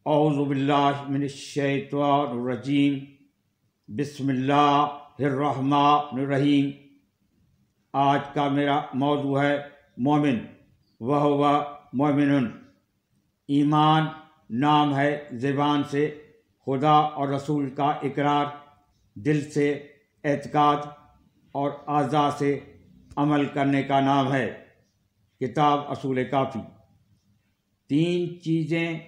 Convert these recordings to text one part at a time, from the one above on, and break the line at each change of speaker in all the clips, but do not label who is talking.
اعوذ باللہ من الشیطان الرجیم، بسم اللہ الرحمن الرحیم۔ آج کا میرا موضوع ہے مومن وہو مومن۔ ایمان نام ہے زبان سے خدا اور رسول کا اقرار، دل سے اعتقاد اور اعضاء سے عمل کرنے کا نام ہے۔ کتاب اصول کافی۔ 3 چیزیں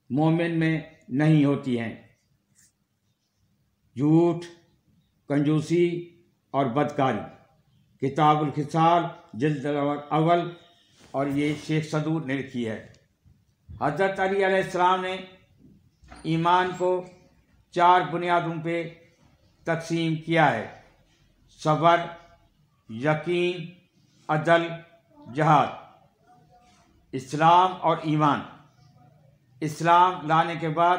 مومن میں نہیں ہوتی ہیں: جھوٹ، کنجوسی اور بدکاری۔ کتاب الخصال جلد اول، اور یہ شیخ صدور نے لکھی ہے۔ حضرت علی علیہ السلام نے ایمان کو 4 بنیادوں پہ تقسیم کیا ہے: صبر، یقین، عدل، جہاد۔ اسلام اور ایمان۔ اسلام لانے کے بعد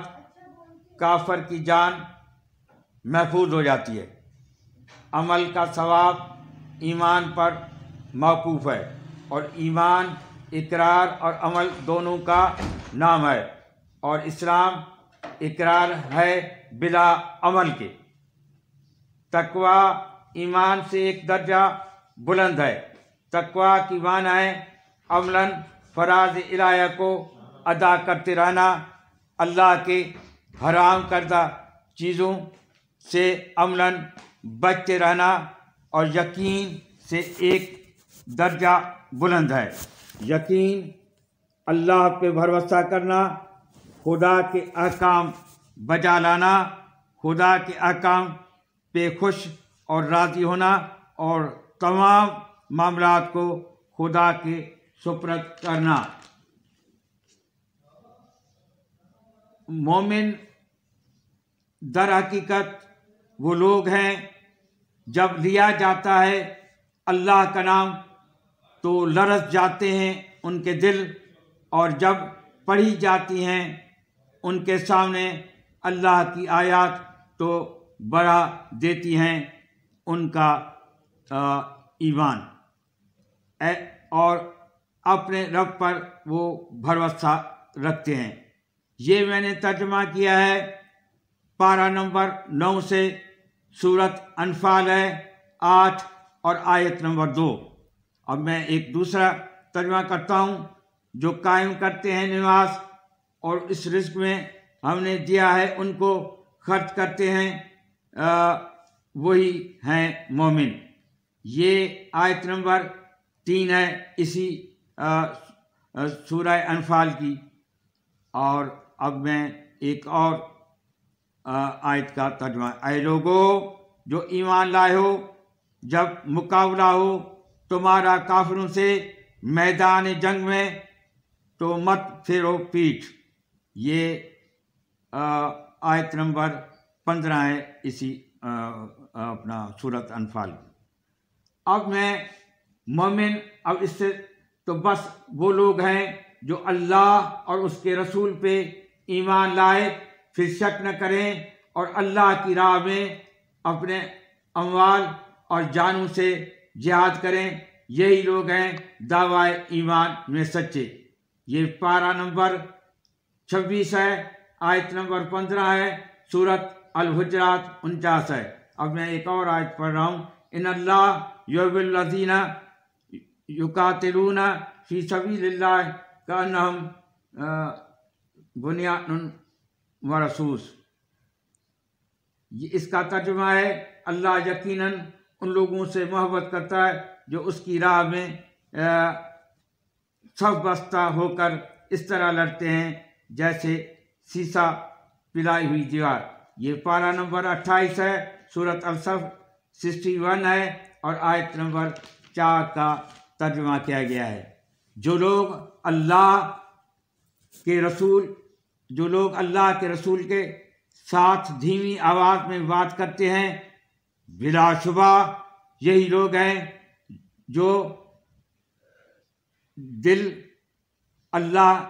کافر کی جان محفوظ ہو جاتی ہے۔ عمل کا ثواب ایمان پر موقوف ہے، اور ایمان اقرار اور عمل دونوں کا نام ہے، اور اسلام اقرار ہے بلا عمل کے۔ تقویٰ ایمان سے ایک درجہ بلند ہے۔ تقویٰ کی معنی ہے عملاً فرائض الہیہ کو ادا کرتے رہنا، اللہ کے حرام کردہ چیزوں سے عملاً بچتے رہنا، اور یقین سے ایک درجہ بلند ہے۔ یقین اللہ پہ بھروسہ کرنا، خدا کے احکام بجا لانا، خدا کے احکام پہ خوش اور راضی ہونا، اور تمام معاملات کو خدا کے سپرد کرنا۔ مومن در حقیقت وہ لوگ ہیں جب لیا جاتا ہے اللہ کا نام تو لرز جاتے ہیں ان کے دل، اور جب پڑھی جاتی ہیں ان کے سامنے اللہ کی آیات تو بڑھا دیتی ہیں ان کا ایمان، اور اپنے رب پر وہ بھروسہ رکھتے ہیں۔ یہ میں نے ترجمہ کیا ہے پارہ نمبر 9 سے، سورۃ انفال ہے 8 اور آیت نمبر 2۔ اب میں ایک دوسرا ترجمہ کرتا ہوں: جو قائم کرتے ہیں نماز اور اس رزق میں ہم نے دیا ہے ان کو خرچ کرتے ہیں، وہی ہیں مومن۔ یہ آیت نمبر 3 ہے اسی سورہ انفال کی۔ اور اب میں ایک اور آیت کا ترجمہ: اے لوگو جو ایمان لائے ہو، جب مقابلہ ہو تمہارا کافروں سے میدان جنگ میں تو مت پھیرو پیٹھ۔ یہ آیت نمبر 15 ہے اسی اپنا سورۃ انفال کی۔ اب میں مومن، اب اس سے تو بس وہ لوگ ہیں جو اللہ اور اس کے رسول پہ ایمان لائے، پھر شک نہ کریں، اور اللہ کی راہ میں اپنے اموال اور جانوں سے جہاد کریں، یہی لوگ ہیں دعویٰ ایمان میں سچے۔ یہ پارہ نمبر 26 ہے، آیت نمبر 15 ہے، سورۃ الحجرات 49 ہے۔ اب میں ایک اور آیت پڑھ رہا ہوں: ان اللہ یحب الذین یقاتلون فی سبیل اللہ کأنہم بنیان مرصوص۔ اس کا ترجمہ ہے اللہ یقیناً ان لوگوں سے محبت کرتا ہے جو اس کی راہ میں صف بستہ ہو کر اس طرح لڑتے ہیں جیسے سیسہ پلائی ہوئی دیوار۔ یہ پارہ نمبر 28 ہے، سورۃ الصف 61 ہے، اور آیت نمبر 4 کا ترجمہ کیا گیا ہے: جو لوگ اللہ کے رسول کے ساتھ دھیمی آواز میں بات کرتے ہیں، بلا شبہ یہی لوگ ہیں جو دل اللہ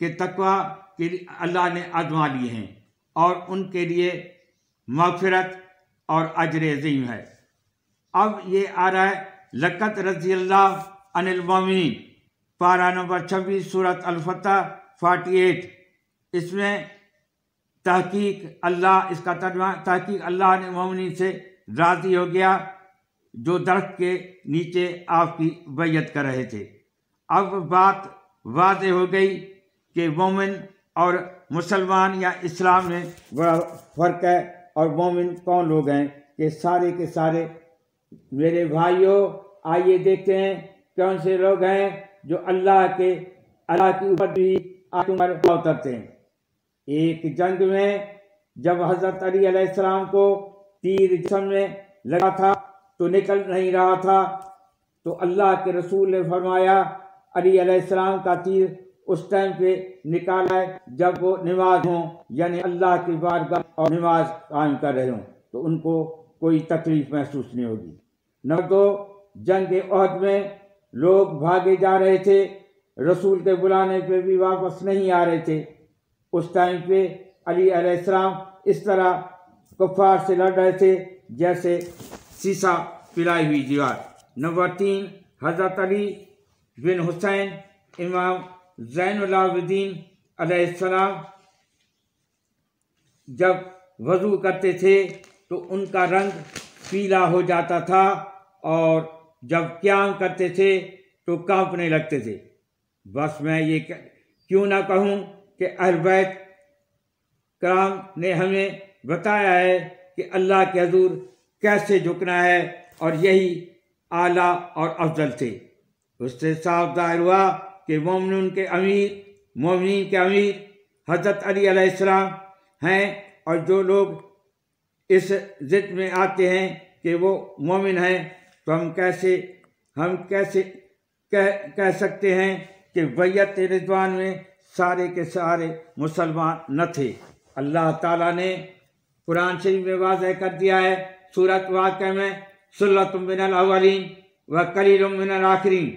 کے تقویٰ کے لیے اللہ نے آزما لیے ہیں، اور ان کے لیے مغفرت اور اجر عظیم ہے۔ اب یہ آ رہا ہے لقد رضی اللہ عن المؤمنین، پارہ نمبر 26 سورۃ الفتح 48۔ اس میں تحقیق اللہ، اس کا ترجمہ تحقیق اللہ نے مومنین سے راضی ہو گیا جو درخت کے نیچے آپ کی بیعت کر رہے تھے۔ اب بات واضح ہو گئی کہ مومن اور مسلمان یا اسلام میں بڑا فرق ہے، اور مومن کون لوگ ہیں کہ سارے کے سارے میرے بھائیوں آئیے دیکھتے ہیں کون سے لوگ ہیں جو اللہ کے اوپر بھی اترتے ہیں۔ ایک جنگ میں جب حضرت علی علیہ السلام کو تیر جسم میں لگا تھا تو نکل نہیں رہا تھا، تو اللہ کے رسول نے فرمایا علی علیہ السلام کا تیر اس ٹائم پہ نکالا ہے جب وہ نماز ہوں، یعنی اللہ کی بارگاہ اور نماز قائم کر رہے ہوں، تو ان کو کوئی تکلیف محسوس نہیں ہوگی۔ نمبر 2، جنگ احد میں لوگ بھاگے جا رہے تھے، رسول کے بلانے پہ بھی واپس نہیں آ رہے تھے۔ اس ٹائم پہ علی علیہ السلام اس طرح کفار سے لڑ رہے تھے جیسے سیسا پلائی ہوئی دیوار۔ نمبر 3، حضرت علی بن حسین امام زین العابدین علیہ السلام جب وضو کرتے تھے تو ان کا رنگ پیلا ہو جاتا تھا، اور جب قیام کرتے تھے تو کانپنے لگتے تھے۔ بس میں یہ کیوں نہ کہوں کہ اہل بیت کرام نے ہمیں بتایا ہے کہ اللہ کے حضور کیسے جھکنا ہے، اور یہی اعلیٰ اور افضل تھے۔ اس سے صاف ظاہر ہوا کہ مومنین کے امیر حضرت علی علیہ السلام ہیں، اور جو لوگ اس ضد میں آتے ہیں کہ وہ مومن ہیں تو ہم کیسے کہہ سکتے ہیں کہ بیعت رضوان میں سارے کے سارے مسلمان نہ تھے۔ اللہ تعالیٰ نے قرآن شریف میں واضح کر دیا ہے سورۃ واقعہ میں ثلۃ من الاولین و قلیل من الآخرین،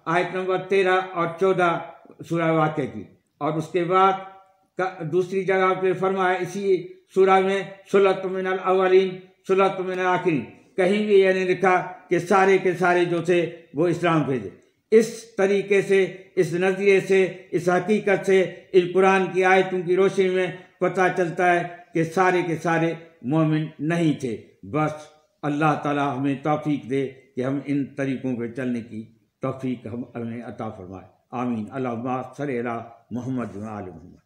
آیت نمبر 13 اور 14 سورہ واقعہ کی، اور اس کے بعد دوسری جگہ پہ فرمایا اسی سورہ میں ثلۃ من الاولین ثلۃ من الآخرین، کہیں بھی یہ نہیں لکھا کہ سارے کے سارے جو تھے وہ اسلام پہ تھے۔ اس طریقے سے، اس نظریے سے، اس حقیقت سے اس قرآن کی آیتوں کی روشنی میں پتہ چلتا ہے کہ سارے کے سارے مومن نہیں تھے۔ بس اللہ تعالی ہمیں توفیق دے کہ ہم ان طریقوں پہ چلنے کی توفیق ہمیں عطا فرمائے۔ آمین۔ اللہم صلی علی محمد و آل محمد۔